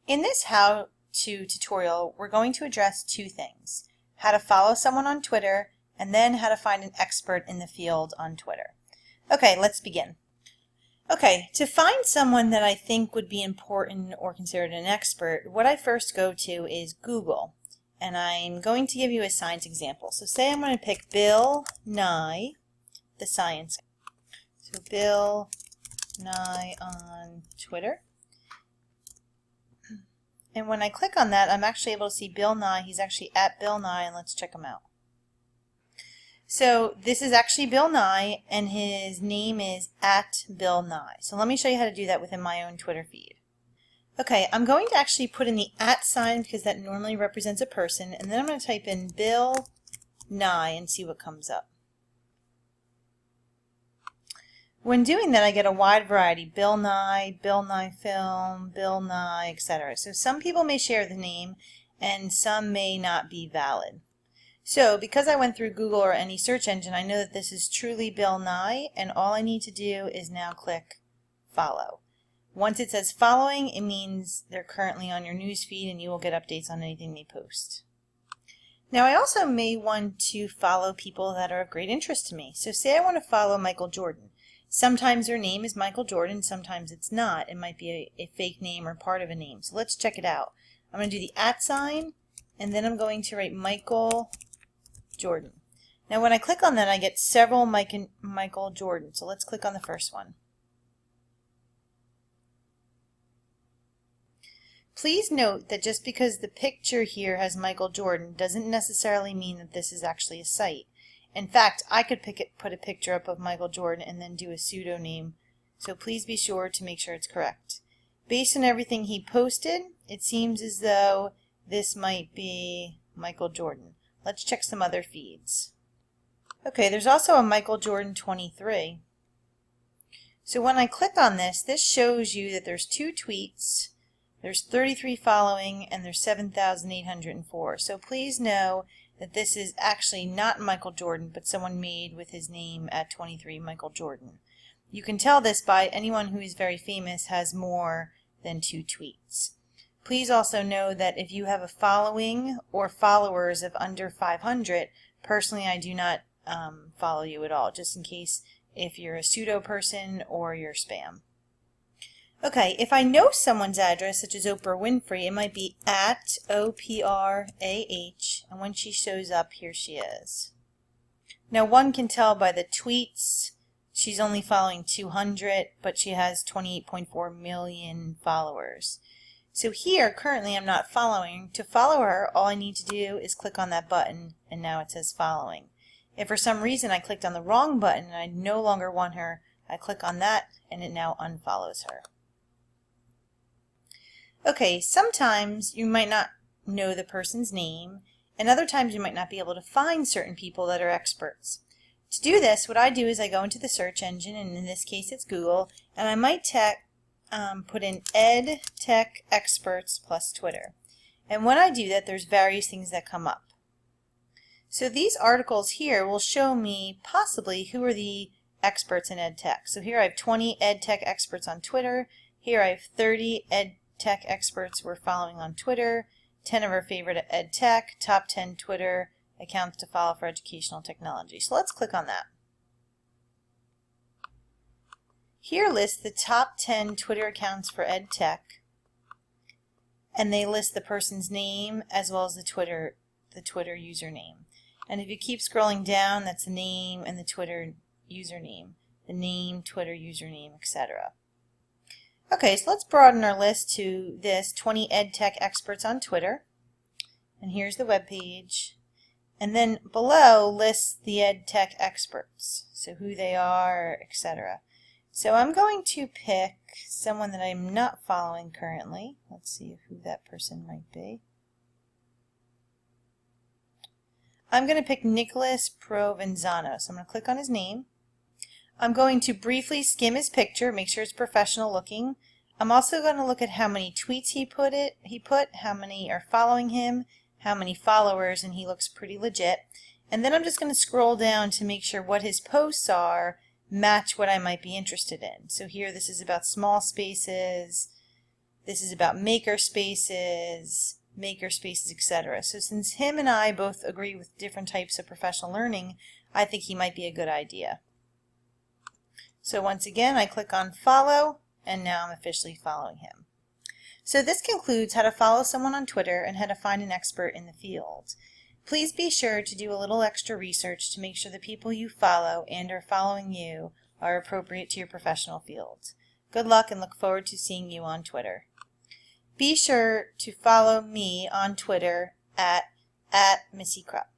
In this how-to tutorial, we're going to address two things: how to follow someone on Twitter, and then how to find an expert in the field on Twitter. Okay, let's begin. Okay, to find someone that I think would be important or considered an expert, what I first go to is Google. And I'm going to give you a science example. So say I'm going to pick Bill Nye, the science guy. So Bill Nye on Twitter. And when I click on that, I'm actually able to see Bill Nye. He's actually at Bill Nye, and let's check him out. So this is actually Bill Nye, and his name is at Bill Nye. So let me show you how to do that within my own Twitter feed. Okay, I'm going to actually put in the at sign because that normally represents a person, and then I'm going to type in Bill Nye and see what comes up. When doing that, I get a wide variety: Bill Nye Film, Bill Nye, etc. So some people may share the name, and some may not be valid. So because I went through Google or any search engine, I know that this is truly Bill Nye, and all I need to do is now click follow. Once it says following, it means they're currently on your news feed and you will get updates on anything they post. Now I also may want to follow people that are of great interest to me. So say I want to follow Michael Jordan. Sometimes their name is Michael Jordan, sometimes it's not. It might be a fake name or part of a name. So let's check it out. I'm going to do the at sign, and then I'm going to write Michael Jordan. Now when I click on that, I get several Michael Jordan. So let's click on the first one. Please note that just because the picture here has Michael Jordan doesn't necessarily mean that this is actually a site. In fact, I could put a picture up of Michael Jordan and then do a pseudonym, so please be sure to make sure it's correct. Based on everything he posted, it seems as though this might be Michael Jordan. Let's check some other feeds. Okay, there's also a Michael Jordan 23. So when I click on this, this shows you that there's 2 tweets, there's 33 following, and there's 7,804. So please know that this is actually not Michael Jordan, but someone made with his name at 23, Michael Jordan. You can tell this by anyone who is very famous has more than 2 tweets. Please also know that if you have a following or followers of under 500, personally I do not follow you at all, just in case if you're a pseudo person or you're spam. Okay, if I know someone's address, such as Oprah Winfrey, it might be at OPRAH, and when she shows up, here she is. Now one can tell by the tweets, she's only following 200, but she has 28.4 million followers. So here, currently I'm not following. To follow her, all I need to do is click on that button, and now it says following. If for some reason I clicked on the wrong button and I no longer want her, I click on that, and it now unfollows her. Okay, sometimes you might not know the person's name, and other times you might not be able to find certain people that are experts. To do this, what I do is I go into the search engine, and in this case it's Google, and I might put in Ed Tech Experts plus Twitter. And when I do that, there's various things that come up. So these articles here will show me possibly who are the experts in ed tech. So here I have 20 ed tech experts on Twitter. Here I have 30 ed tech experts we're following on Twitter, 10 of our favorite ed tech, top 10 Twitter accounts to follow for educational technology. So let's click on that. Here lists the top 10 Twitter accounts for ed tech, and they list the person's name as well as the Twitter username. And if you keep scrolling down, that's the name and the Twitter username, the name, Twitter username, etc. Okay, so let's broaden our list to this 20 ed tech experts on Twitter. And here's the web page. And then below lists the ed tech experts, so who they are, etc. So I'm going to pick someone that I'm not following currently. Let's see who that person might be. I'm going to pick Nicholas Provenzano. So I'm going to click on his name. I'm going to briefly skim his picture, make sure it's professional looking. I'm also going to look at how many tweets he put, how many are following him, how many followers, and he looks pretty legit. And then I'm just going to scroll down to make sure what his posts are match what I might be interested in. So here this is about small spaces, This is about maker spaces, etc. So since him and I both agree with different types of professional learning, I think he might be a good idea. So once again, I click on follow, and now I'm officially following him. So this concludes how to follow someone on Twitter and how to find an expert in the field. Please be sure to do a little extra research to make sure the people you follow and are following you are appropriate to your professional field. Good luck and look forward to seeing you on Twitter. Be sure to follow me on Twitter at Missy Krupp.